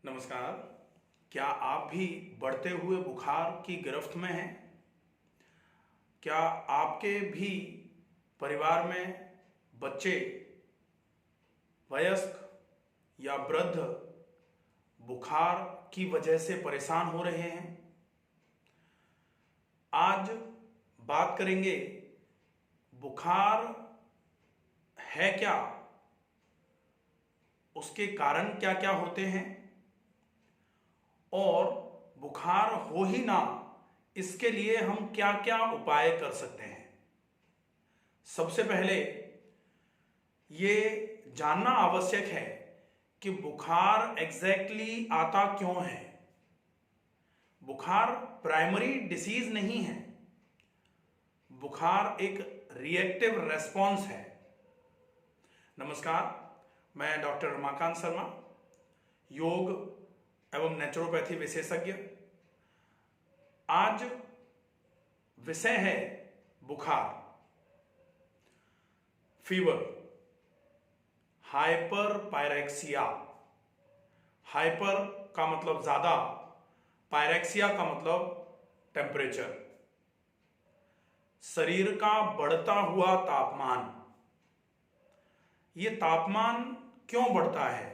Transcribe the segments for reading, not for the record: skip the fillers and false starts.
नमस्कार। क्या आप भी बढ़ते हुए बुखार की गिरफ्त में हैं? क्या आपके भी परिवार में बच्चे, वयस्क या वृद्ध बुखार की वजह से परेशान हो रहे हैं? आज बात करेंगे बुखार है क्या, उसके कारण क्या क्या होते हैं और बुखार हो ही ना इसके लिए हम क्या क्या उपाय कर सकते हैं। सबसे पहले ये जानना आवश्यक है कि बुखार एग्जैक्टली आता क्यों है। बुखार प्राइमरी डिसीज नहीं है, बुखार एक रिएक्टिव रेस्पॉन्स है। नमस्कार, मैं डॉक्टर रमाकांत शर्मा, योग एवं नेचुरोपैथी विशेषज्ञ। आज विषय है बुखार, फीवर, हाइपर पायरेक्सिया। हाइपर का मतलब ज्यादा, पायरेक्सिया का मतलब टेम्परेचर, शरीर का बढ़ता हुआ तापमान। ये तापमान क्यों बढ़ता है?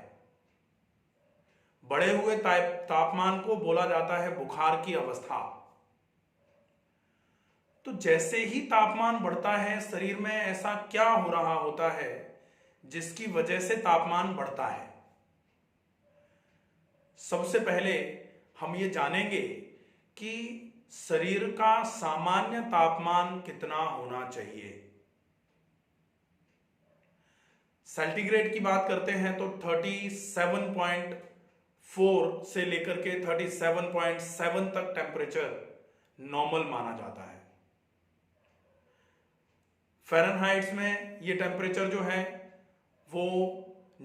बढ़े हुए तापमान को बोला जाता है बुखार की अवस्था। तो जैसे ही तापमान बढ़ता है शरीर में ऐसा क्या हो रहा होता है जिसकी वजह से तापमान बढ़ता है? सबसे पहले हम ये जानेंगे कि शरीर का सामान्य तापमान कितना होना चाहिए। सेंटीग्रेड की बात करते हैं तो 37.4 से लेकर के 37.7 तक टेम्परेचर नॉर्मल माना जाता है। फ़ारेनहाइट्स में ये टेम्परेचर जो है वो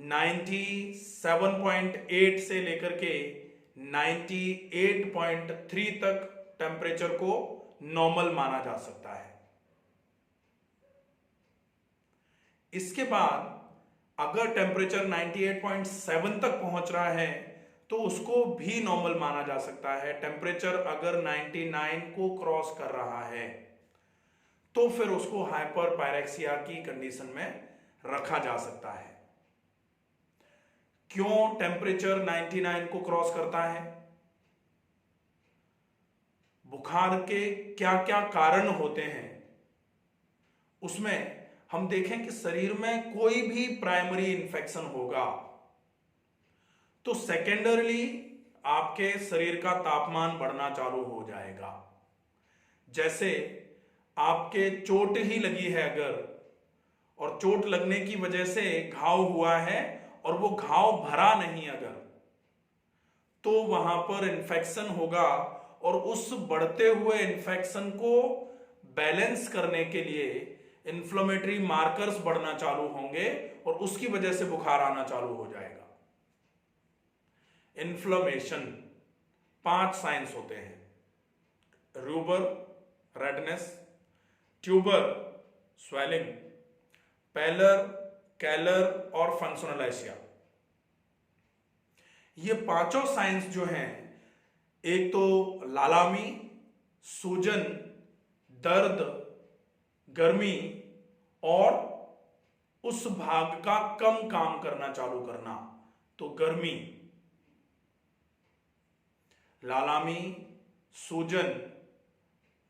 97.8 से लेकर के 98.3 तक टेम्परेचर को नॉर्मल माना जा सकता है। इसके बाद अगर टेम्परेचर 98.7 तक पहुंच रहा है तो उसको भी नॉर्मल माना जा सकता है। टेम्परेचर अगर 99 को क्रॉस कर रहा है तो फिर उसको हाइपर पायरेक्सिया की कंडीशन में रखा जा सकता है। क्यों टेम्परेचर 99 को क्रॉस करता है? बुखार के क्या क्या कारण होते हैं उसमें हम देखें कि शरीर में कोई भी प्राइमरी इंफेक्शन होगा तो सेकेंडरली आपके शरीर का तापमान बढ़ना चालू हो जाएगा। जैसे आपके चोट ही लगी है अगर, और चोट लगने की वजह से घाव हुआ है और वो घाव भरा नहीं अगर, तो वहां पर इन्फेक्शन होगा और उस बढ़ते हुए इन्फेक्शन को बैलेंस करने के लिए इन्फ्लेमेटरी मार्कर्स बढ़ना चालू होंगे और उसकी वजह से बुखार आना चालू हो जाएगा। इन्फ्लेमेशन 5 साइंस होते हैं: rubor redness, tumour swelling, pallor, calor और फंक्शनल। ये पांचों साइंस जो हैं, एक तो लालामी, सूजन, दर्द, गर्मी और उस भाग का कम काम करना चालू करना, तो गर्मी, लालामी, सूजन,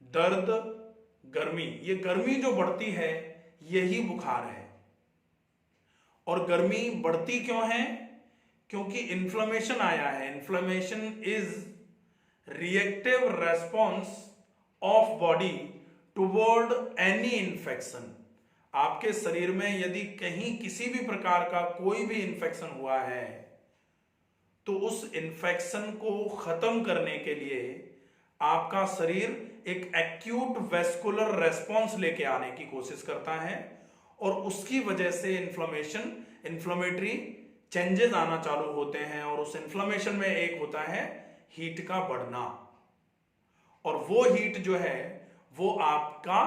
दर्द, गर्मी। ये गर्मी जो बढ़ती है यही बुखार है। और गर्मी बढ़ती क्यों है? क्योंकि इन्फ्लेमेशन आया है। Inflammation is reactive response of body toward any infection. आपके शरीर में यदि कहीं किसी भी प्रकार का कोई भी इन्फेक्शन हुआ है तो उस इन्फेक्शन को खत्म करने के लिए आपका शरीर एक एक्यूट वेस्कुलर रेस्पॉन्स लेके आने की कोशिश करता है और उसकी वजह से इन्फ्लेमेटरी चेंजेस आना चालू होते हैं। और उस इन्फ्लेमेशन में एक होता है हीट का बढ़ना, और वो हीट जो है वो आपका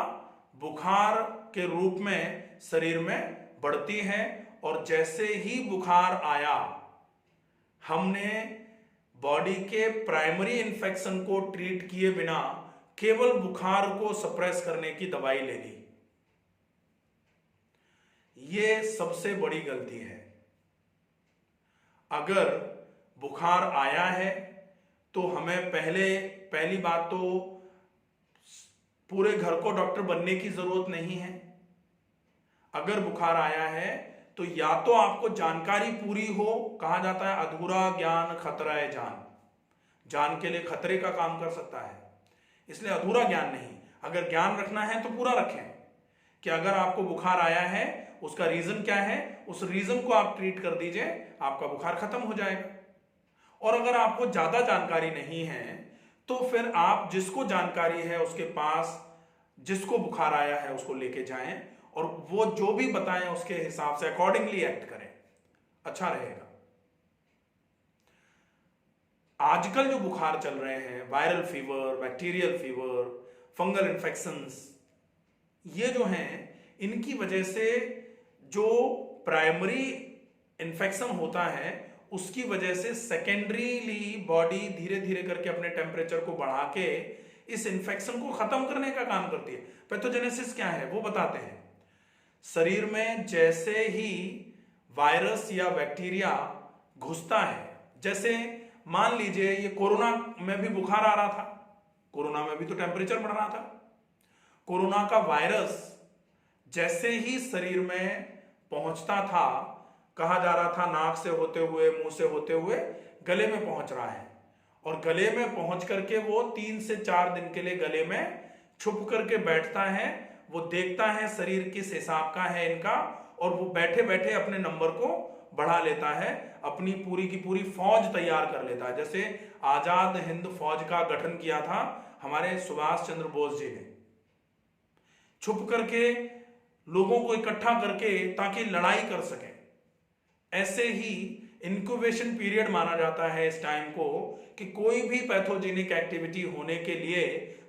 बुखार के रूप में शरीर में बढ़ती है। और जैसे ही बुखार आया, हमने बॉडी के प्राइमरी इन्फेक्शन को ट्रीट किए बिना केवल बुखार को सप्रेस करने की दवाई ले ली। यह सबसे बड़ी गलती है। अगर बुखार आया है तो हमें पहली बात तो पूरे घर को डॉक्टर बनने की जरूरत नहीं है। अगर बुखार आया है तो या तो आपको जानकारी पूरी हो, कहा जाता है अधूरा ज्ञान खतरा है जान, जान के लिए खतरे का काम कर सकता है, इसलिए अधूरा ज्ञान नहीं। अगर ज्ञान रखना है तो पूरा रखें कि अगर आपको बुखार आया है उसका रीजन क्या है, उस रीजन को आप ट्रीट कर दीजिए, आपका बुखार खत्म हो जाएगा। और अगर आपको ज्यादा जानकारी नहीं है तो फिर आप जिसको जानकारी है उसके पास, जिसको बुखार आया है उसको लेके जाएं और वो जो भी बताएं उसके हिसाब से अकॉर्डिंगली एक्ट करें, अच्छा रहेगा। आजकल जो बुखार चल रहे हैं, viral fever, bacterial fever, fungal infections, ये जो हैं इनकी वजह से जो प्राइमरी इन्फेक्शन होता है उसकी वजह से सेकेंडरीली बॉडी धीरे धीरे करके अपने टेम्परेचर को बढ़ा के इस इन्फेक्शन को खत्म करने का काम करती है। पैथोजेनेसिस क्या है वो बताते हैं। शरीर में जैसे ही वायरस या बैक्टीरिया घुसता है, जैसे मान लीजिए ये कोरोना में भी बुखार आ रहा था, कोरोना में भी तो टेम्परेचर बढ़ रहा था। कोरोना का वायरस जैसे ही शरीर में पहुंचता था, कहा जा रहा था नाक से होते हुए, मुंह से होते हुए गले में पहुंच रहा है, और गले में पहुंच करके वो 3 से 4 दिन के लिए गले में छुप करके बैठता है। वो देखता है शरीर किस हिसाब का है इनका, और वो बैठे बैठे अपने नंबर को बढ़ा लेता है, अपनी पूरी की पूरी फौज तैयार कर लेता है। जैसे आजाद हिंद फौज का गठन किया था हमारे सुभाष चंद्र बोस जी ने, छुप करके लोगों को इकट्ठा करके ताकि लड़ाई कर सके। ऐसे ही इंक्यूबेशन पीरियड माना जाता है इस टाइम को कि कोई भी पैथोजेनिक एक्टिविटी होने के लिए,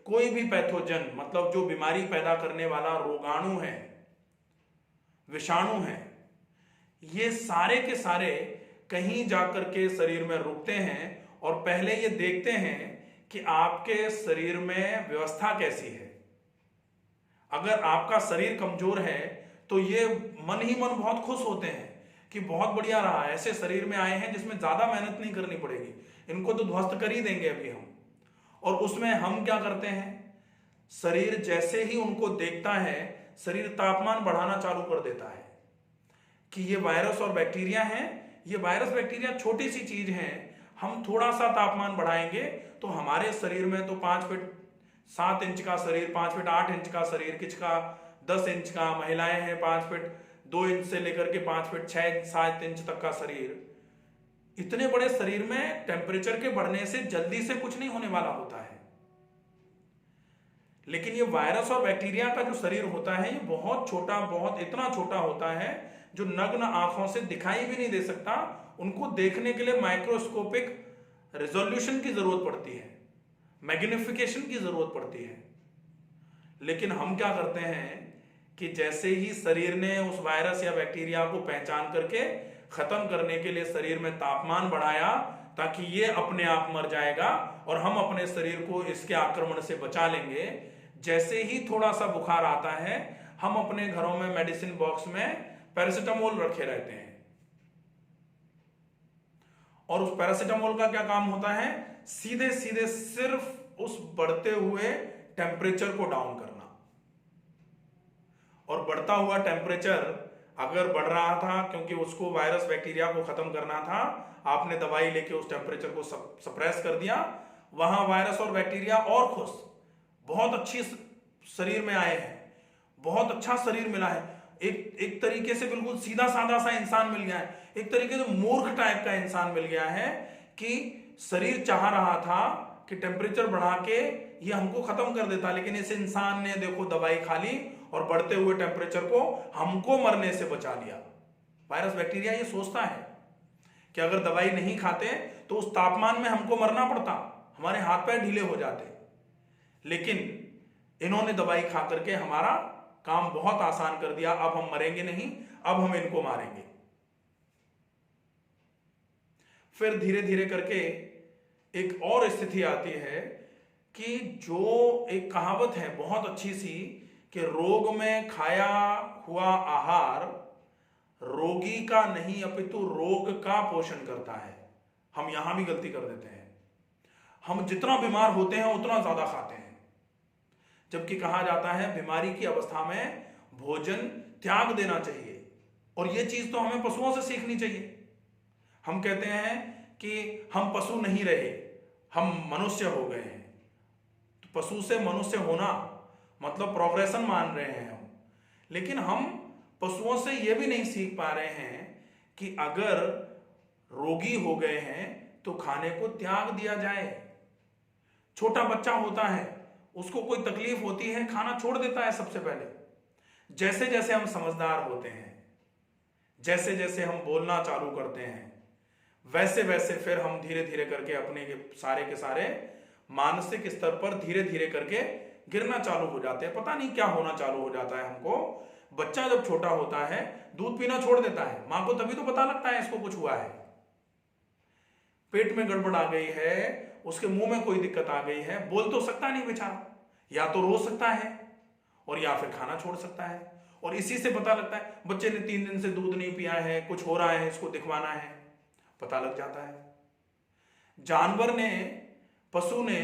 कोई भी पैथोजन मतलब जो बीमारी पैदा करने वाला रोगाणु है, विषाणु है, ये सारे के सारे कहीं जाकर के शरीर में रुकते हैं और पहले ये देखते हैं कि आपके शरीर में व्यवस्था कैसी है। अगर आपका शरीर कमजोर है तो ये मन ही मन बहुत खुश होते हैं कि बहुत बढ़िया रहा, ऐसे शरीर में आए हैं जिसमें ज्यादा मेहनत नहीं करनी पड़ेगी, इनको तो ध्वस्त कर ही देंगे अभी हम। और उसमें हम क्या करते हैं, शरीर जैसे ही उनको देखता है शरीर तापमान बढ़ाना चालू कर देता है कि ये वायरस और बैक्टीरिया हैं, ये वायरस बैक्टीरिया छोटी सी चीज है, हम थोड़ा सा तापमान बढ़ाएंगे तो हमारे शरीर में तो 5 फीट 7 इंच का शरीर, 5 फीट 8 इंच का शरीर, किसी का 10 इंच का, महिलाएं हैं 5 फीट 2 इंच से लेकर के 5 फीट 6-7 इंच तक का शरीर। इतने बड़े शरीर में टेम्परेचर के बढ़ने से जल्दी से कुछ नहीं होने वाला होता है। लेकिन ये वायरस और बैक्टीरिया का जो शरीर होता है ये बहुत छोटा, बहुत इतना छोटा होता है जो नग्न आंखों से दिखाई भी नहीं दे सकता। उनको देखने के लिए माइक्रोस्कोपिक रिजोल्यूशन की जरूरत पड़ती है, मैग्निफिकेशन की जरूरत पड़ती है। लेकिन हम क्या करते हैं कि जैसे ही शरीर ने उस वायरस या बैक्टीरिया को पहचान करके खत्म करने के लिए शरीर में तापमान बढ़ाया ताकि ये अपने आप मर जाएगा और हम अपने शरीर को इसके आक्रमण से बचा लेंगे। जैसे ही थोड़ा सा बुखार आता है हम अपने घरों में मेडिसिन बॉक्स में पैरासिटामोल रखे रहते हैं, और उस पैरासिटामोल का क्या काम होता है, सीधे सीधे सिर्फ उस बढ़ते हुए टेम्परेचर को डाउन करना। और बढ़ता हुआ टेम्परेचर अगर बढ़ रहा था क्योंकि उसको वायरस बैक्टीरिया को खत्म करना था, आपने दवाई लेके उस टेम्परेचर को सप्रेस कर दिया, वहां वायरस और बैक्टीरिया और खुश, बहुत अच्छी शरीर में आए हैं, बहुत अच्छा शरीर मिला है, एक तरीके से बिल्कुल सीधा साधा सा इंसान मिल गया है, एक तरीके से मूर्ख टाइप का इंसान मिल गया है कि शरीर चाह रहा था कि टेम्परेचर बढ़ा के ये हमको खत्म कर देता, लेकिन इस इंसान ने देखो दवाई खा ली और बढ़ते हुए टेम्परेचर को हमको मरने से बचा लिया। वायरस बैक्टीरिया ये सोचता है कि अगर दवाई नहीं खाते तो उस तापमान में हमको मरना पड़ता, हमारे हाथ पैर ढीले हो जाते, लेकिन इन्होंने दवाई खा करके हमारा काम बहुत आसान कर दिया। अब हम मरेंगे नहीं, अब हम इनको मारेंगे। फिर धीरे धीरे करके एक और स्थिति आती है कि जो एक कहावत है बहुत अच्छी सी कि रोग में खाया हुआ आहार रोगी का नहीं अपितु रोग का पोषण करता है। हम यहां भी गलती कर देते हैं। हम जितना बीमार होते हैं उतना ज्यादा खाते हैं, जबकि कहा जाता है बीमारी की अवस्था में भोजन त्याग देना चाहिए। और यह चीज तो हमें पशुओं से सीखनी चाहिए। हम कहते हैं कि हम पशु नहीं रहे, हम मनुष्य हो गए हैं। तो पशु से मनुष्य होना मतलब प्रोग्रेशन मान रहे हैं हम, लेकिन हम पशुओं से यह भी नहीं सीख पा रहे हैं कि अगर रोगी हो गए हैं तो खाने को त्याग दिया जाए। छोटा बच्चा होता है, उसको कोई तकलीफ होती है, खाना छोड़ देता है सबसे पहले। जैसे जैसे हम समझदार होते हैं, जैसे जैसे हम बोलना चालू करते हैं, वैसे वैसे फिर हम धीरे धीरे करके अपने के सारे मानसिक स्तर पर धीरे धीरे करके गिरना चालू हो जाते हैं। पता नहीं क्या होना चालू हो जाता है हमको। बच्चा जब छोटा होता है दूध पीना छोड़ देता है, मां को तभी तो पता लगता है इसको कुछ हुआ है, पेट में गड़बड़ आ गई है, उसके मुंह में कोई दिक्कत आ गई है। बोल तो सकता नहीं बेचारा, या तो रो सकता है और या फिर खाना छोड़ सकता है। और इसी से पता लगता है बच्चे ने 3 दिन से दूध नहीं पिया है, कुछ हो रहा है, इसको दिखवाना है, पता लग जाता है। जानवर ने, पशु ने,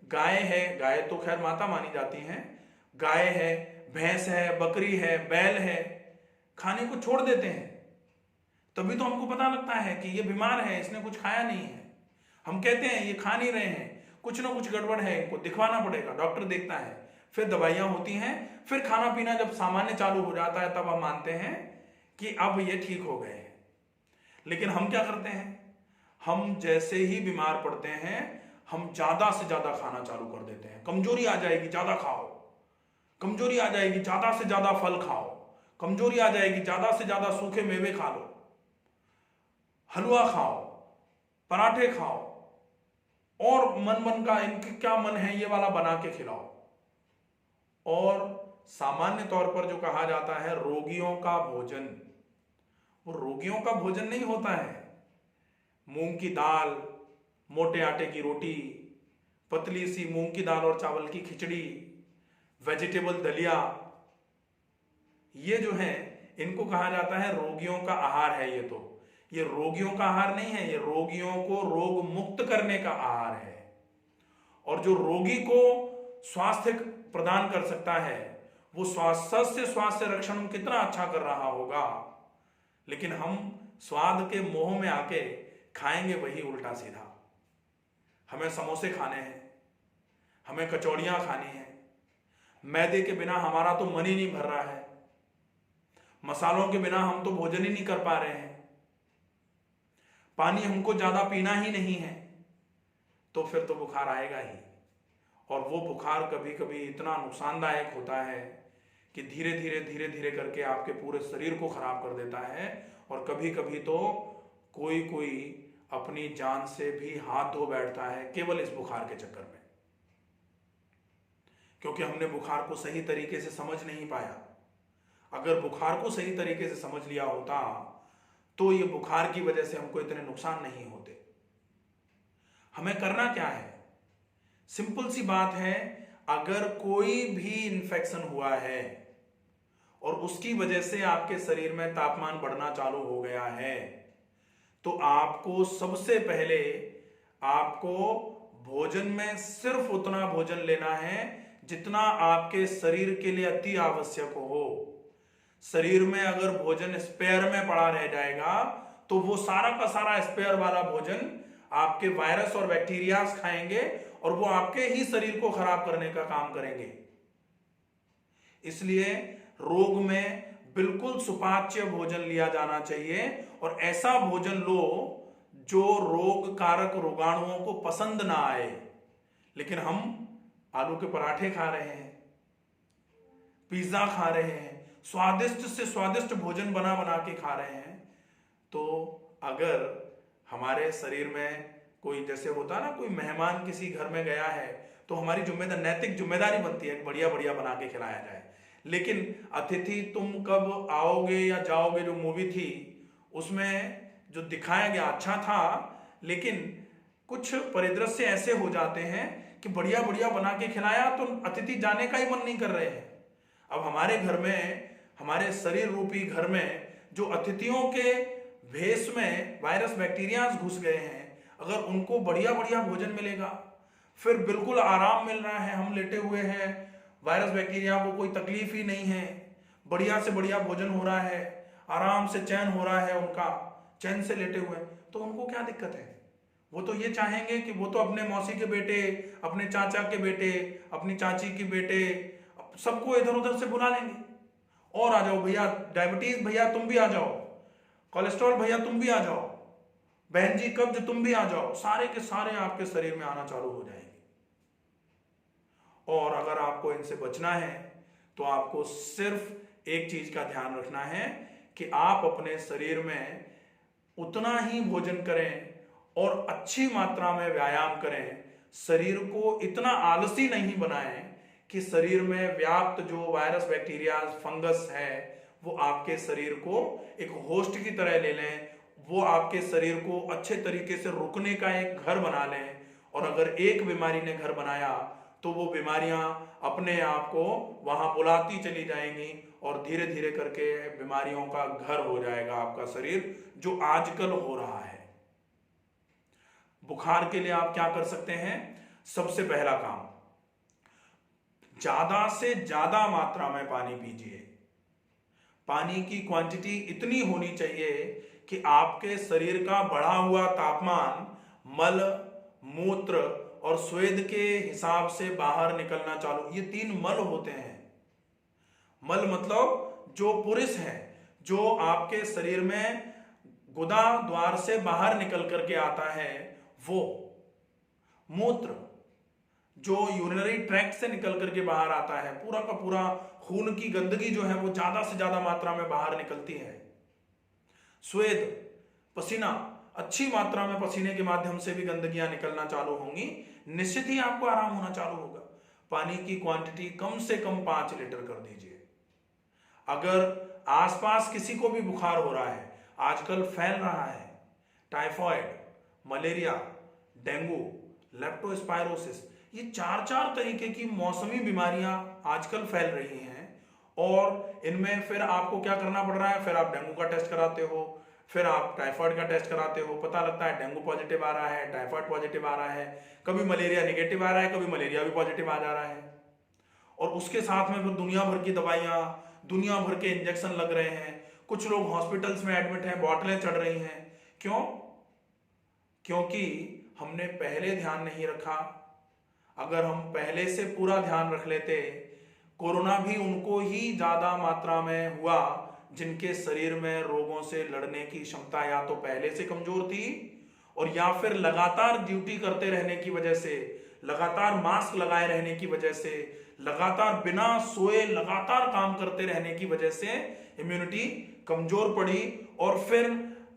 गाय है, गाय तो खैर माता मानी जाती हैं, गाय है, भैंस है, बकरी है, बैल है, खाने को छोड़ देते हैं। तभी तो हमको पता लगता है कि ये बीमार है, इसने कुछ खाया नहीं है। हम कहते हैं ये खा नहीं रहे हैं, कुछ ना कुछ गड़बड़ है, इनको दिखवाना पड़ेगा। डॉक्टर देखता है, फिर दवाइयां होती हैं, फिर खाना पीना जब सामान्य चालू हो जाता है तब हम मानते हैं कि अब ये ठीक हो गए हैं। लेकिन हम क्या करते हैं, हम जैसे ही बीमार पड़ते हैं हम ज्यादा से ज्यादा खाना चालू कर देते हैं। कमजोरी आ जाएगी, ज्यादा खाओ, कमजोरी आ जाएगी, ज्यादा से ज्यादा फल खाओ, कमजोरी आ जाएगी, ज्यादा से ज्यादा सूखे मेवे खा लो, हलवा खाओ, पराठे खाओ, और मन का इनके क्या मन है ये वाला बना के खिलाओ। और सामान्य तौर पर जो कहा जाता है रोगियों का भोजन, वो रोगियों का भोजन नहीं होता है। मूंग की दाल, मोटे आटे की रोटी, पतली सी मूंग की दाल और चावल की खिचड़ी, वेजिटेबल दलिया, ये जो है इनको कहा जाता है रोगियों का आहार है। ये रोगियों का आहार नहीं है, ये रोगियों को रोग मुक्त करने का आहार है। और जो रोगी को स्वास्थ्य प्रदान कर सकता है वो स्वास्थ्य रक्षण कितना अच्छा कर रहा होगा, लेकिन हम स्वाद के मोह में आके खाएंगे वही उल्टा सीधा। हमें समोसे खाने हैं, हमें कचौड़ियां खानी है, मैदे के बिना हमारा तो मन ही नहीं भर रहा है, मसालों के बिना हम तो भोजन ही नहीं कर पा रहे हैं, पानी हमको ज्यादा पीना ही नहीं है, तो फिर तो बुखार आएगा ही। और वो बुखार कभी कभी इतना नुकसानदायक होता है कि धीरे धीरे करके आपके पूरे शरीर को खराब कर देता है। और कभी कभी तो कोई अपनी जान से भी हाथ धो बैठता है केवल इस बुखार के चक्कर में, क्योंकि हमने बुखार को सही तरीके से समझ नहीं पाया। अगर बुखार को सही तरीके से समझ लिया होता तो ये बुखार की वजह से हमको इतने नुकसान नहीं होते। हमें करना क्या है, सिंपल सी बात है, अगर कोई भी इंफेक्शन हुआ है और उसकी वजह से आपके शरीर में तापमान बढ़ना चालू हो गया है, तो आपको सबसे पहले आपको भोजन में सिर्फ उतना भोजन लेना है जितना आपके शरीर के लिए अति आवश्यक हो। शरीर में अगर भोजन स्पेयर में पड़ा रह जाएगा तो वो सारा का सारा स्पेयर वाला भोजन आपके वायरस और बैक्टीरिया खाएंगे और वो आपके ही शरीर को खराब करने का काम करेंगे। इसलिए रोग में बिल्कुल सुपाच्य भोजन लिया जाना चाहिए और ऐसा भोजन लो जो रोग कारक रोगाणुओं को पसंद ना आए। लेकिन हम आलू के पराठे खा रहे हैं, पिज्जा खा रहे हैं, स्वादिष्ट से स्वादिष्ट भोजन बना बना के खा रहे हैं। तो अगर हमारे शरीर में कोई, जैसे होता ना, कोई मेहमान किसी घर में गया है तो हमारी नैतिक जिम्मेदारी बनती है बढ़िया बढ़िया बना के खिलाया जाए। लेकिन अतिथि तुम कब आओगे या जाओगे, जो मूवी थी उसमें जो दिखाया गया अच्छा था, लेकिन कुछ परिदृश्य ऐसे हो जाते हैं कि बढ़िया बढ़िया बना के खिलाया तो अतिथि जाने का ही मन नहीं कर रहे हैं। अब हमारे घर में, हमारे शरीर रूपी घर में जो अतिथियों के भेष में वायरस बैक्टीरिया घुस गए हैं, अगर उनको बढ़िया बढ़िया भोजन मिलेगा, फिर बिल्कुल आराम मिल रहा है, हम लेटे हुए हैं, वायरस बैक्टीरिया को कोई तकलीफ ही नहीं है, बढ़िया से बढ़िया भोजन हो रहा है, आराम से चैन हो रहा है, उनका चैन से लेटे हुए, तो उनको क्या दिक्कत है? वो तो ये चाहेंगे कि वो तो अपने मौसी के बेटे, अपने चाचा के बेटे, अपनी चाची के बेटे, सबको इधर उधर से बुला लेंगे, और आ जाओ भैया, डायबिटीज भैया तुम भी आ जाओ, कोलेस्ट्रॉल भैया तुम भी आ जाओ, बहन जी कब्ज तुम भी आ जाओ, सारे के सारे आपके शरीर में आना चालू हो जाएंगे। और अगर आपको इनसे बचना है तो आपको सिर्फ एक चीज का ध्यान रखना है कि आप अपने शरीर में उतना ही भोजन करें और अच्छी मात्रा में व्यायाम करें। शरीर को इतना आलसी नहीं बनाएं कि शरीर में व्याप्त जो वायरस बैक्टीरिया फंगस है वो आपके शरीर को एक होस्ट की तरह ले लें, वो आपके शरीर को अच्छे तरीके से रुकने का एक घर बना लें। और अगर एक बीमारी ने घर बनाया तो वो बीमारियां अपने आप को वहां बुलाती चली जाएंगी और धीरे धीरे करके बीमारियों का घर हो जाएगा आपका शरीर, जो आजकल हो रहा है। बुखार के लिए आप क्या कर सकते हैं? सबसे पहला काम, ज्यादा से ज्यादा मात्रा में पानी पीजिए। पानी की क्वांटिटी इतनी होनी चाहिए कि आपके शरीर का बढ़ा हुआ तापमान मल, मूत्र और स्वेद के हिसाब से बाहर निकलना चालू। ये 3 मल होते हैं। मल मतलब जो पुरुष है, जो आपके शरीर में गुदा द्वार से बाहर निकल करके आता है वो। मूत्र जो यूरिनरी ट्रैक्ट से निकल करके बाहर आता है, पूरा का पूरा खून की गंदगी जो है वो ज्यादा से ज्यादा मात्रा में बाहर निकलती है। स्वेद, पसीना, अच्छी मात्रा में पसीने के माध्यम से भी गंदगियां निकलना चालू होंगी, निश्चित ही आपको आराम होना चालू होगा। पानी की क्वांटिटी कम से कम 5 लीटर कर दीजिए। अगर आसपास किसी को भी बुखार हो रहा है, आजकल फैल रहा है, टाइफॉइड, मलेरिया, डेंगू, लेप्टोस्पायरोसिस, ये 4 तरीके की मौसमी बीमारियां आजकल फैल रही हैं। और इनमें फिर आपको क्या करना पड़ रहा है? फिर आप डेंगू का टेस्ट कराते हो, फिर आप टाइफाइड का टेस्ट कराते हो, पता लगता है डेंगू पॉजिटिव आ रहा है, टाइफाइड पॉजिटिव आ रहा है, कभी मलेरिया नेगेटिव आ रहा है, कभी मलेरिया भी पॉजिटिव आ जा रहा है। और उसके साथ में फिर दुनिया भर की दवाइयां, दुनिया भर के इंजेक्शन लग रहे हैं, कुछ लोग हॉस्पिटल्स में एडमिट हैं, बॉटलें चढ़ रही हैं। क्यों? क्योंकि हमने पहले ध्यान नहीं रखा। अगर हम पहले से पूरा ध्यान रख लेते, कोरोना भी उनको ही ज्यादा मात्रा में हुआ जिनके शरीर में रोगों से लड़ने की क्षमता या तो पहले से कमजोर थी, और या फिर लगातार ड्यूटी करते रहने की वजह से, लगातार मास्क लगाए रहने की वजह से, लगातार बिना सोए लगातार काम करते रहने की वजह से इम्यूनिटी कमजोर पड़ी। और फिर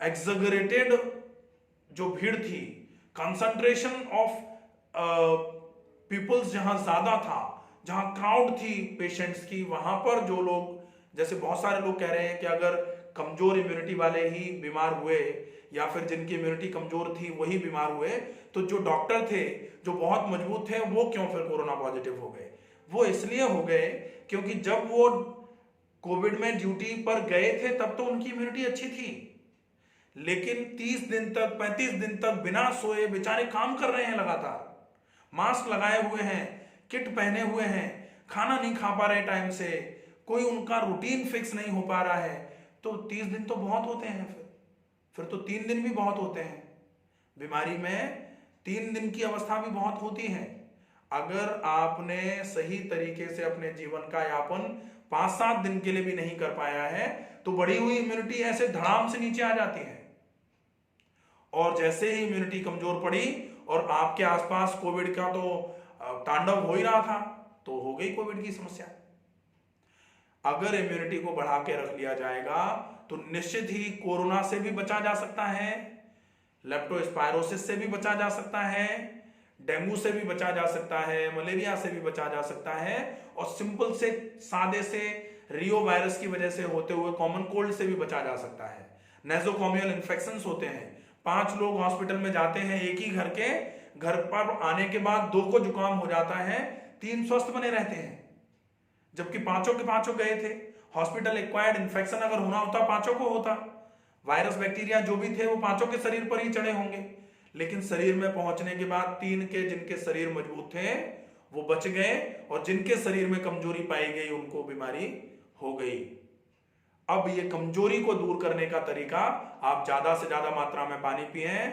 एक्सैगरेटेड जो भीड़ थी, कंसंट्रेशन ऑफ पीपल्स जहां ज्यादा था, जहां क्राउड थी पेशेंट्स की, वहां पर जो लोग, जैसे बहुत सारे लोग कह रहे हैं कि अगर कमजोर इम्यूनिटी वाले ही बीमार हुए या फिर जिनकी इम्यूनिटी कमजोर थी वही बीमार हुए, तो जो डॉक्टर थे जो बहुत मजबूत थे वो क्यों फिर कोरोना पॉजिटिव हो गए? वो इसलिए हो गए क्योंकि जब वो कोविड में ड्यूटी पर गए थे तब तो उनकी इम्यूनिटी अच्छी थी, लेकिन 30 दिन तक, 35 दिन तक बिना सोए बेचारे काम कर रहे हैं, लगातार मास्क लगाए हुए हैं, किट पहने हुए हैं, खाना नहीं खा पा रहे टाइम से, कोई उनका रूटीन फिक्स नहीं हो पा रहा है, तो 30 दिन तो बहुत होते हैं, फिर तो 3 दिन भी बहुत होते हैं। बीमारी में 3 दिन की अवस्था भी बहुत होती है। अगर आपने सही तरीके से अपने जीवन का यापन 5-7 दिन के लिए भी नहीं कर पाया है तो बढ़ी हुई इम्यूनिटी ऐसे धड़ाम से नीचे आ जाती है। और जैसे ही इम्यूनिटी कमजोर पड़ी और आपके आसपास कोविड का तो तांडव हो ही रहा था, तो हो गई कोविड की समस्या। अगर इम्यूनिटी को बढ़ा के रख लिया जाएगा तो निश्चित ही कोरोना से भी बचा जा सकता है, लेप्टोस्पायरोसिस से भी बचा जा सकता है, डेंगू से भी बचा जा सकता है, मलेरिया से भी बचा जा सकता है, और सिंपल से सादे से रियो वायरस की वजह से होते हुए कॉमन कोल्ड से भी बचा जा सकता है। नेजोकॉमियल इन्फेक्शंस होते हैं, 5 लोग हॉस्पिटल में जाते हैं एक ही घर पर आने के बाद 2 को जुकाम हो जाता है, 3 स्वस्थ बने रहते हैं, जबकि पांचों के पांचों गए थे। हॉस्पिटल एक्वायर्ड इन्फेक्शन अगर होना होता पांचों को होता, वायरस बैक्टीरिया जो भी थे वो पांचों के शरीर पर ही चढ़े होंगे, लेकिन शरीर में पहुंचने के बाद 3 के जिनके शरीर मजबूत थे वो बच गए और जिनके शरीर में कमजोरी पाई गई उनको बीमारी हो गई। अब ये कमजोरी को दूर करने का तरीका, आप ज्यादा से ज्यादा मात्रा में पानी पिएं,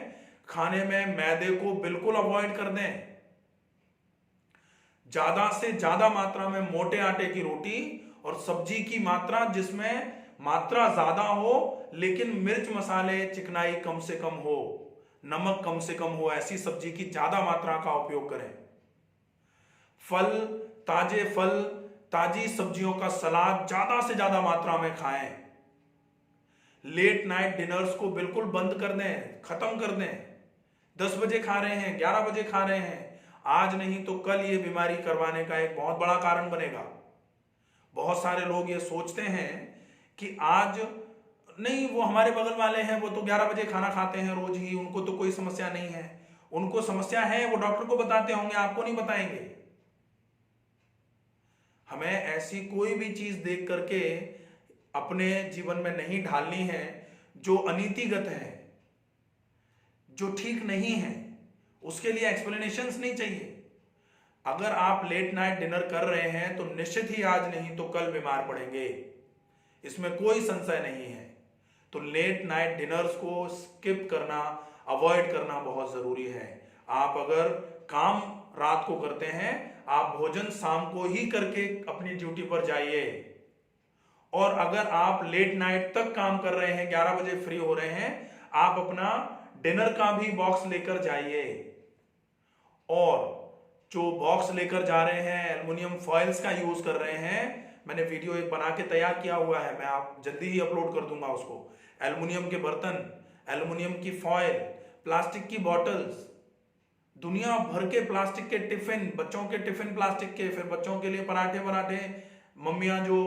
खाने में मैदे को बिल्कुल अवॉइड कर दें, ज्यादा से ज्यादा मात्रा में मोटे आटे की रोटी और सब्जी की मात्रा जिसमें मात्रा ज्यादा हो लेकिन मिर्च मसाले चिकनाई कम से कम हो, नमक कम से कम हो, ऐसी सब्जी की ज्यादा मात्रा का उपयोग करें। फल, ताजी सब्जियों का सलाद ज्यादा से ज्यादा मात्रा में खाएं। लेट नाइट डिनर्स को बिल्कुल बंद कर दें, खत्म कर दें। 10 बजे खा रहे हैं, 11 बजे खा रहे हैं, आज नहीं तो कल ये बीमारी करवाने का एक बहुत बड़ा कारण बनेगा। बहुत सारे लोग ये सोचते हैं कि आज नहीं, वो हमारे बगल वाले हैं, वो तो 11 बजे खाना खाते हैं रोज ही, उनको तो कोई समस्या नहीं है। उनको समस्या है, वो डॉक्टर को बताते होंगे, आपको नहीं बताएंगे। हमें ऐसी कोई भी चीज देख करके अपने जीवन में नहीं ढालनी है जो अनीतिगत है, जो ठीक नहीं है। उसके लिए एक्सप्लेनेशंस नहीं चाहिए। अगर आप लेट नाइट डिनर कर रहे हैं तो निश्चित ही आज नहीं तो कल बीमार पड़ेंगे, इसमें कोई संशय नहीं है। तो लेट नाइट डिनर्स को स्किप करना, अवॉइड करना बहुत जरूरी है। आप अगर काम रात को करते हैं, आप भोजन शाम को ही करके अपनी ड्यूटी पर जाइए। और अगर आप लेट नाइट तक काम कर रहे हैं, 11 बजे फ्री हो रहे हैं, आप अपना डिनर का भी बॉक्स लेकर जाइए। और जो बॉक्स लेकर जा रहे हैं, एल्युमिनियम फॉइल्स का यूज कर रहे हैं, मैंने वीडियो एक बना के तैयार किया हुआ है, मैं आप जल्दी ही अपलोड कर दूंगा उसको। एल्युमिनियम के बर्तन, एल्युमिनियम की फॉइल, प्लास्टिक की बॉटल्स, दुनिया भर के प्लास्टिक के टिफिन, बच्चों के टिफिन प्लास्टिक के, फिर बच्चों के लिए पराठे मम्मियां जो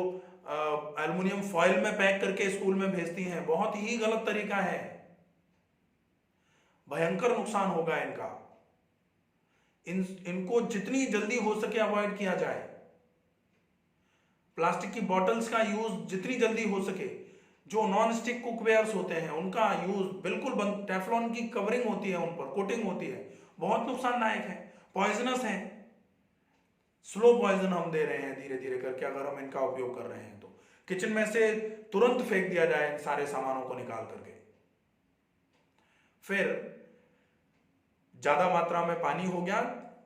एल्युमिनियम फॉइल में पैक करके स्कूल में भेजती हैं, बहुत ही गलत तरीका है, भयंकर नुकसान होगा इनका। इनको जितनी जल्दी हो सके अवॉइड किया जाए। प्लास्टिक की बॉटल्स का यूज जितनी जल्दी हो सके, जो नॉन स्टिक कुकवेयर्स होते हैं उनका यूज बिल्कुल बंद। टेफ्लॉन की कवरिंग होती है, उन पर कोटिंग होती है, बहुत नुकसानदायक है, पॉइजनस है। स्लो पॉइजन हम दे रहे हैं धीरे धीरे करके, अगर हम इनका उपयोग कर रहे हैं तो। किचन में से तुरंत फेंक दिया जाए इन सारे सामानों को निकाल करके। फिर ज्यादा मात्रा में पानी हो गया,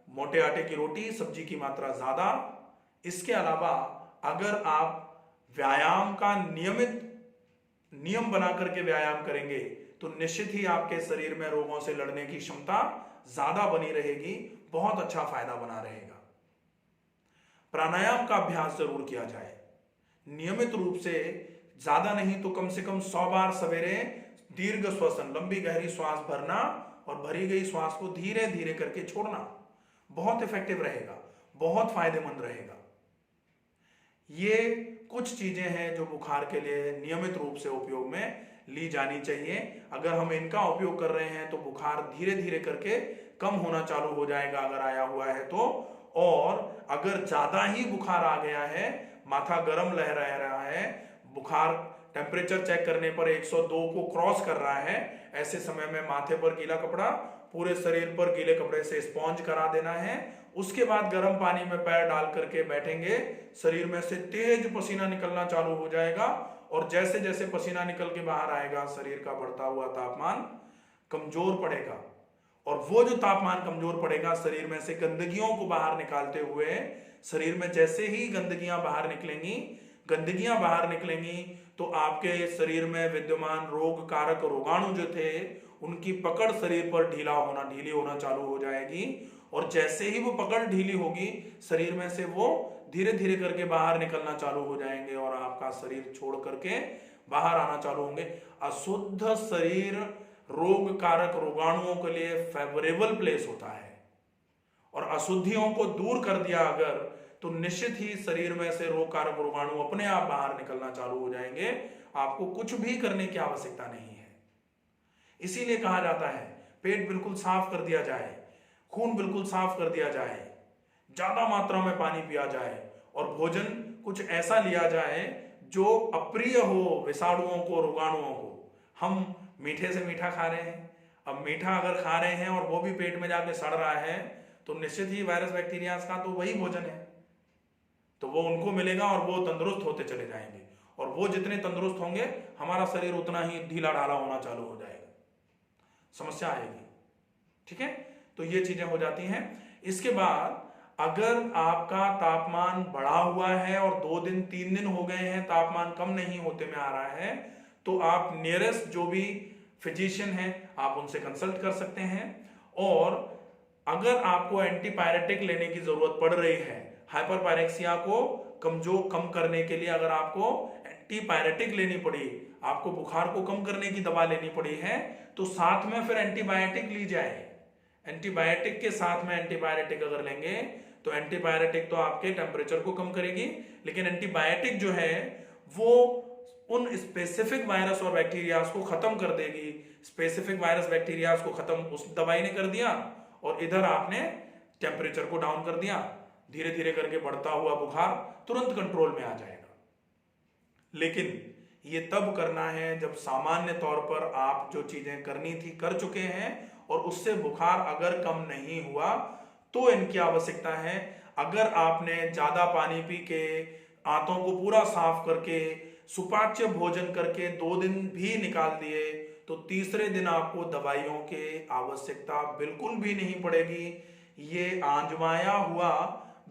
मोटे आटे की रोटी, सब्जी की मात्रा ज्यादा। इसके अलावा अगर आप व्यायाम का नियम बना करके व्यायाम करेंगे तो निश्चित ही आपके शरीर में रोगों से लड़ने की क्षमता ज्यादा बनी रहेगी, बहुत अच्छा फायदा बना रहेगा। प्राणायाम का अभ्यास जरूर किया जाए नियमित रूप से, ज्यादा नहीं तो कम से कम 100 बार सवेरे दीर्घ श्वसन, लंबी गहरी श्वास भरना और भरी गई श्वास को धीरे धीरे करके छोड़ना, बहुत इफेक्टिव रहेगा, बहुत फायदेमंद रहेगा। ये कुछ चीजें हैं जो बुखार के लिए नियमित रूप से उपयोग में ली जानी चाहिए। अगर हम इनका उपयोग कर रहे हैं तो बुखार धीरे धीरे करके कम होना चालू हो जाएगा, अगर आया हुआ है तो। और अगर ज्यादा ही बुखार आ गया है, माथा गर्म लह रहा है, बुखार टेम्परेचर चेक करने पर 102 को क्रॉस कर रहा है, ऐसे समय में माथे पर गीला कपड़ा, पूरे शरीर पर गीले कपड़े से स्पॉन्ज करा देना है। उसके बाद गर्म पानी में पैर डाल करके बैठेंगे, शरीर में से तेज पसीना निकलना चालू हो जाएगा और जैसे जैसे पसीना निकल के बाहर आएगा, शरीर का बढ़ता हुआ तापमान कमजोर पड़ेगा। और वो जो तापमान कमजोर पड़ेगा, शरीर में से गंदगियों को बाहर निकालते हुए, शरीर में जैसे ही गंदगियां बाहर निकलेंगी तो आपके शरीर में विद्यमान रोग कारक रोगाणु जो थे उनकी पकड़ शरीर पर ढीली होना चालू हो जाएगी। और जैसे ही वो पकड़ ढीली होगी, शरीर में से वो धीरे धीरे करके बाहर निकलना चालू हो जाएंगे और आपका शरीर छोड़ करके बाहर आना चालू होंगे। अशुद्ध शरीर रोग कारक रोगाणुओं के लिए फेवरेबल प्लेस होता है और अशुद्धियों को दूर कर दिया अगर, तो निश्चित ही शरीर में से रोग कारक रोगाणु अपने आप बाहर निकलना चालू हो जाएंगे। आपको कुछ भी करने की आवश्यकता नहीं है। इसीलिए कहा जाता है पेट बिल्कुल साफ कर दिया जाए, खून बिल्कुल साफ कर दिया जाए, ज्यादा मात्रा में पानी पिया जाए और भोजन कुछ ऐसा लिया जाए जो अप्रिय हो विषाणुओं को, रोगाणुओं को। हम मीठे से मीठा खा रहे हैं, अब मीठा अगर खा रहे हैं और वो भी पेट में जाके सड़ रहा है तो निश्चित ही वायरस बैक्टीरिया का तो वही भोजन है, तो वो उनको मिलेगा और वो तंदुरुस्त होते चले जाएंगे, और वो जितने तंदुरुस्त होंगे हमारा शरीर उतना ही ढीला ढाला होना चालू हो जाएगा, समस्या आएगी। ठीक है, तो ये चीजें हो जाती हैं। इसके बाद अगर आपका तापमान बढ़ा हुआ है और 2 दिन 3 दिन हो गए हैं तापमान कम नहीं होते में आ रहा है, तो आप नियरेस्ट जो भी फिजिशियन है आप उनसे कंसल्ट कर सकते हैं। और अगर आपको एंटीपायरेटिक लेने की जरूरत पड़ रही है, हाइपरपायरेक्सिया को कम करने के लिए अगर आपको एंटीपायरेटिक लेनी पड़ी, आपको बुखार को कम करने की दवा लेनी पड़ी है, तो साथ में फिर एंटीबायोटिक ली जाए। एंटीबायोटिक के साथ में एंटीबायोटिक अगर लेंगे तो एंटीबायोटिक तो आपके टेम्परेचर को कम करेगी, लेकिन एंटीबायोटिक जो है वो उन स्पेसिफिक वायरस और बैक्टीरियाज को खत्म कर देगी। स्पेसिफिक वायरस बैक्टीरियाज को खत्म उस दवाई ने कर दिया और इधर आपने टेम्परेचर को डाउन कर दिया, धीरे धीरे करके बढ़ता हुआ बुखार तुरंत कंट्रोल में आ जाएगा। लेकिन ये तब करना है जब सामान्य तौर पर आप जो चीजें करनी थी कर चुके हैं और उससे बुखार अगर कम नहीं हुआ तो इनकी आवश्यकता है। अगर आपने ज्यादा पानी पी के, आंतों को पूरा साफ करके, सुपाच्य भोजन करके 2 दिन भी निकाल दिए तो तीसरे दिन आपको दवाइयों की आवश्यकता बिल्कुल भी नहीं पड़ेगी। ये आजमाया हुआ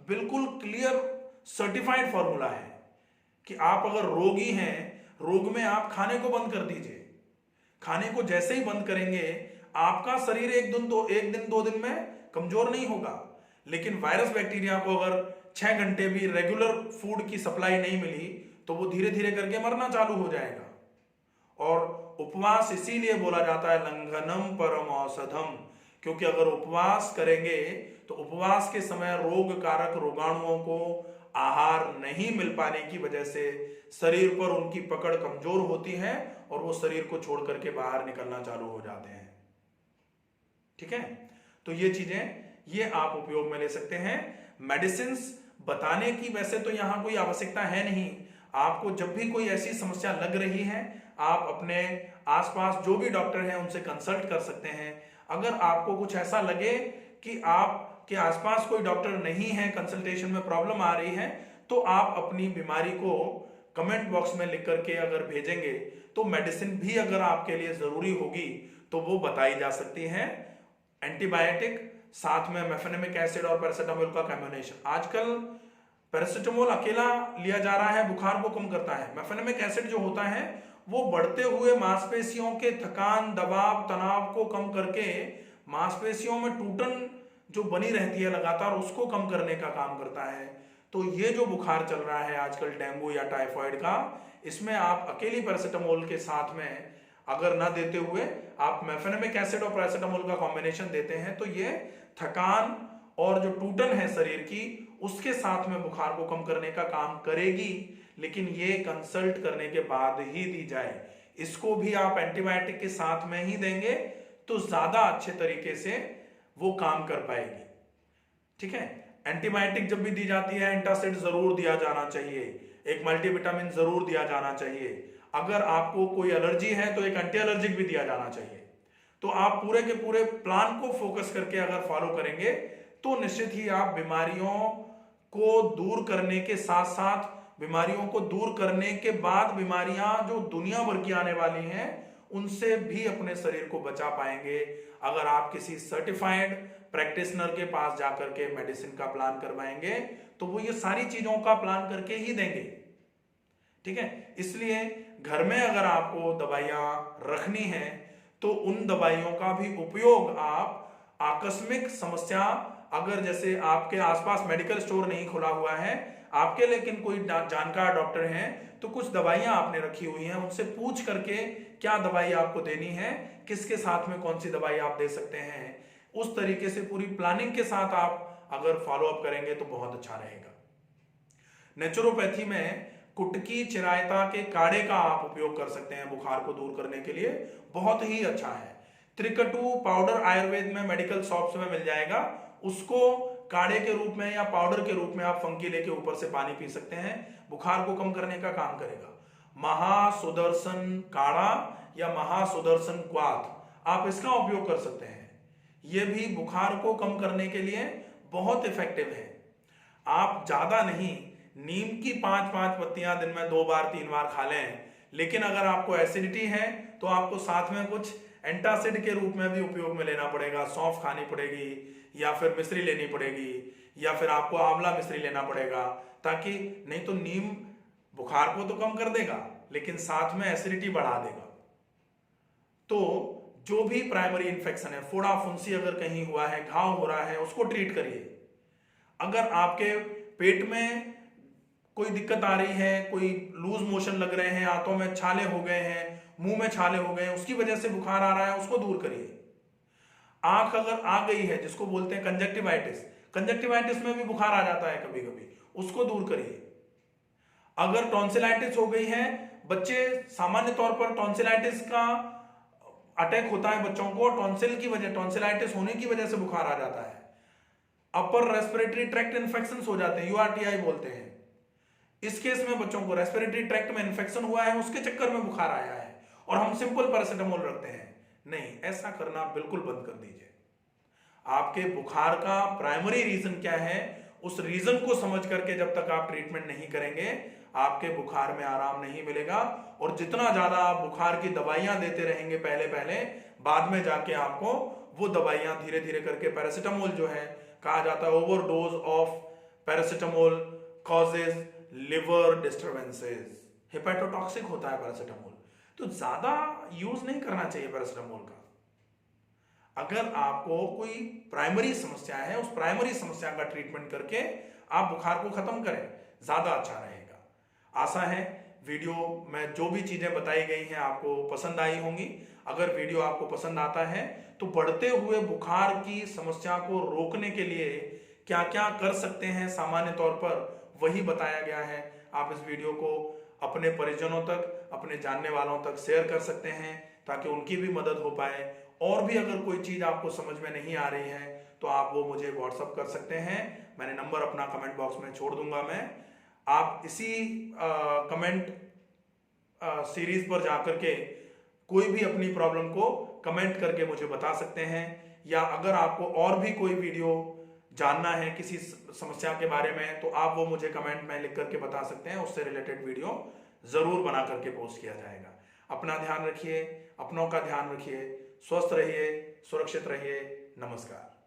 बिल्कुल क्लियर सर्टिफाइड फॉर्मूला है कि आप अगर रोगी हैं, रोग में आप खाने को बंद कर दीजिए। खाने को जैसे ही बंद करेंगे आपका शरीर 1 दिन 2 दिन में कमजोर नहीं होगा, लेकिन वायरस बैक्टीरिया को अगर 6 घंटे भी रेगुलर फूड की सप्लाई नहीं मिली तो वो धीरे धीरे करके मरना चालू हो जाएगा। और उपवास इसीलिए बोला जाता है लंघनम परम औषधम, क्योंकि अगर उपवास करेंगे तो उपवास के समय रोग कारक रोगाणुओं को आहार नहीं मिल पाने की वजह से शरीर पर उनकी पकड़ कमजोर होती है और वो शरीर को छोड़ करके बाहर निकलना चालू हो जाते हैं। ठीक है, तो ये चीजें ये आप उपयोग में ले सकते हैं। मेडिसिन बताने की वैसे तो यहां कोई आवश्यकता है नहीं। आपको जब भी कोई ऐसी समस्या लग रही है आप अपने आसपास जो भी डॉक्टर हैं उनसे कंसल्ट कर सकते हैं। अगर आपको कुछ ऐसा लगे कि आपके आसपास कोई डॉक्टर नहीं है, कंसल्टेशन में प्रॉब्लम आ रही है, तो आप अपनी बीमारी को कमेंट बॉक्स में लिख करके अगर भेजेंगे तो मेडिसिन भी अगर आपके लिए जरूरी होगी तो वो बताई जा सकती है। एंटीबायोटिक साथ में मेफेनेमिक एसिड और पैरासिटामोल का कॉम्बिनेशन। आजकल पैरासिटामोल अकेला लिया जा रहा है, बुखार को कम करता है। मेफेनेमिक एसिड जो होता है वो बढ़ते हुए मांसपेशियों के थकान, दबाव, तनाव को कम करके मांसपेशियों में टूटन जो बनी रहती है लगातार उसको कम करने का काम करता है। तो ये जो बुखार चल रहा है आजकल डेंगू या टाइफाइड का, इसमें आप अकेली पैरासिटामोल के साथ में अगर ना देते हुए आप मेफेनेमिक एसिड और पैरासिटामोल का कॉम्बिनेशन देते हैं तो ये थकान और जो टूटन है शरीर की उसके साथ में बुखार को कम करने का काम करेगी। लेकिन ये कंसल्ट करने के बाद ही दी जाए। इसको भी आप एंटीबायोटिक के साथ में ही देंगे तो ज्यादा अच्छे तरीके से वो काम कर पाएगी। ठीक है, एंटीबायोटिक जब भी दी जाती है एंटासिड जरूर दिया जाना चाहिए, एक मल्टीविटामिन जरूर दिया जाना चाहिए। अगर आपको कोई एलर्जी है तो एक एंटी एलर्जिक भी दिया जाना चाहिए। तो आप पूरे के पूरे प्लान को फोकस करके अगर फॉलो करेंगे तो निश्चित ही आप बीमारियों को दूर करने के साथ साथ बीमारियों को दूर करने के बाद बीमारियां जो दुनिया भर की आने वाली हैं उनसे भी अपने शरीर को बचा पाएंगे अगर आप किसी सर्टिफाइड प्रैक्टिशनर के पास जाकर के मेडिसिन का प्लान करवाएंगे तो वो ये सारी चीजों का प्लान करके ही देंगे। ठीक है, इसलिए घर में अगर आपको दवाइयां रखनी है तो उन दवाइयों का भी उपयोग आप आकस्मिक समस्या, अगर जैसे आपके आसपास मेडिकल स्टोर नहीं खुला हुआ है आपके, लेकिन कोई जानकार डॉक्टर हैं तो कुछ दवाइयां आपने रखी हुई हैं, उनसे पूछ करके क्या दवाई आपको देनी है, किसके साथ में कौन सी दवाई आप दे सकते हैं, उस तरीके से पूरी प्लानिंग के साथ आप अगर फॉलो अप करेंगे तो बहुत अच्छा रहेगा। नेचुरोपैथी में कुटकी चिरायता के काढ़े का आप उपयोग कर सकते हैं बुखार को दूर करने के लिए, बहुत ही अच्छा है। त्रिकटु पाउडर आयुर्वेद में मेडिकल शॉप्स में मिल जाएगा, उसको काढ़े के रूप में या पाउडर के रूप में आप फंकी लेके ऊपर से पानी पी सकते हैं, बुखार को कम करने का काम करेगा। महासुदर्शन काढ़ा या महासुदर्शन क्वाथ, आप इसका उपयोग कर सकते हैं, यह भी बुखार को कम करने के लिए बहुत इफेक्टिव है। आप ज्यादा नहीं, नीम की 5-5 पत्तियां दिन में 2 बार 3 बार खा लें, लेकिन अगर आपको एसिडिटी है तो आपको साथ में कुछ एंटासिड के रूप में भी उपयोग में लेना पड़ेगा। सौंफ खानी पड़ेगी या फिर मिश्री लेनी पड़ेगी या फिर आपको आंवला मिश्री लेना पड़ेगा, ताकि नहीं तो नीम बुखार को तो कम कर देगा लेकिन साथ में एसिडिटी बढ़ा देगा। तो जो भी प्राइमरी इन्फेक्शन है, फोड़ा फुंसी अगर कहीं हुआ है, घाव हो रहा है, उसको ट्रीट करिए। अगर आपके पेट में कोई दिक्कत आ रही है, कोई लूज मोशन लग रहे हैं, हाथों में छाले हो गए हैं, मुंह में छाले हो गए हैं, उसकी वजह से बुखार आ रहा है, उसको दूर करिए। आंख अगर आ गई है, जिसको बोलते हैं कंजक्टिवाइटिस, कंजक्टिवाइटिस में भी बुखार आ जाता है कभी कभी, उसको दूर करिए। अगर टॉन्सिलाइटिस हो गई है, बच्चे सामान्य तौर पर टॉन्सिलाइटिस का अटैक होता है बच्चों को, टॉन्सिल की वजह, टॉन्सिलाइटिस होने की वजह से बुखार आ जाता है। अपर रेस्पिरेटरी ट्रैक्ट इन्फेक्शन हो जाते हैं, यूआरटीआई बोलते हैं। इस केस में बच्चों को रेस्पिरेटरी ट्रैक्ट में इन्फेक्शन हुआ है, उसके चक्कर में बुखार आया है और हम सिंपल पैरासिटामोल रखते हैं। नहीं, ऐसा करना बिल्कुल बंद कर दीजिए। आपके बुखार का प्राइमरी रीजन क्या है, उस रीजन को समझ करके जब तक आप ट्रीटमेंट नहीं करेंगे, आपके बुखार में आराम नहीं मिलेगा। और जितना ज्यादा आप बुखार की दवाइयां देते रहेंगे पहले पहले, बाद में जाके आपको वो दवाइयां धीरे धीरे करके, पैरासिटामोल जो है, कहा जाता है overdose of paracetamol causes liver disturbances, hepatotoxic होता है पैरासिटामोल। तो ज्यादा यूज नहीं करना चाहिए पैरासिटामोल का। अगर आपको कोई प्राइमरी समस्या है, उस प्राइमरी समस्या का ट्रीटमेंट करके आप बुखार को खत्म करें, ज्यादा अच्छा रहेगा। आशा है वीडियो में जो भी चीजें बताई गई हैं आपको पसंद आई होंगी। अगर वीडियो आपको पसंद आता है तो बढ़ते हुए बुखार की समस्या को रोकने के लिए क्या क्या कर सकते हैं सामान्य तौर पर, वही बताया गया है। आप इस वीडियो को अपने परिजनों तक, अपने जानने वालों तक शेयर कर सकते हैं ताकि उनकी भी मदद हो पाए। और भी अगर कोई चीज आपको समझ में नहीं आ रही है तो आप वो मुझे व्हाट्सअप कर सकते हैं, मैंने नंबर अपना कमेंट बॉक्स में छोड़ दूंगा मैं। आप इसी कमेंट सीरीज पर जाकर के कोई भी अपनी प्रॉब्लम को कमेंट करके मुझे बता सकते हैं, या अगर आपको और भी कोई वीडियो जानना है किसी समस्या के बारे में तो आप वो मुझे कमेंट में लिख करके बता सकते हैं, उससे रिलेटेड वीडियो जरूर बना करके पोस्ट किया जाएगा। अपना ध्यान रखिए, अपनों का ध्यान रखिए, स्वस्थ रहिए, सुरक्षित रहिए। नमस्कार।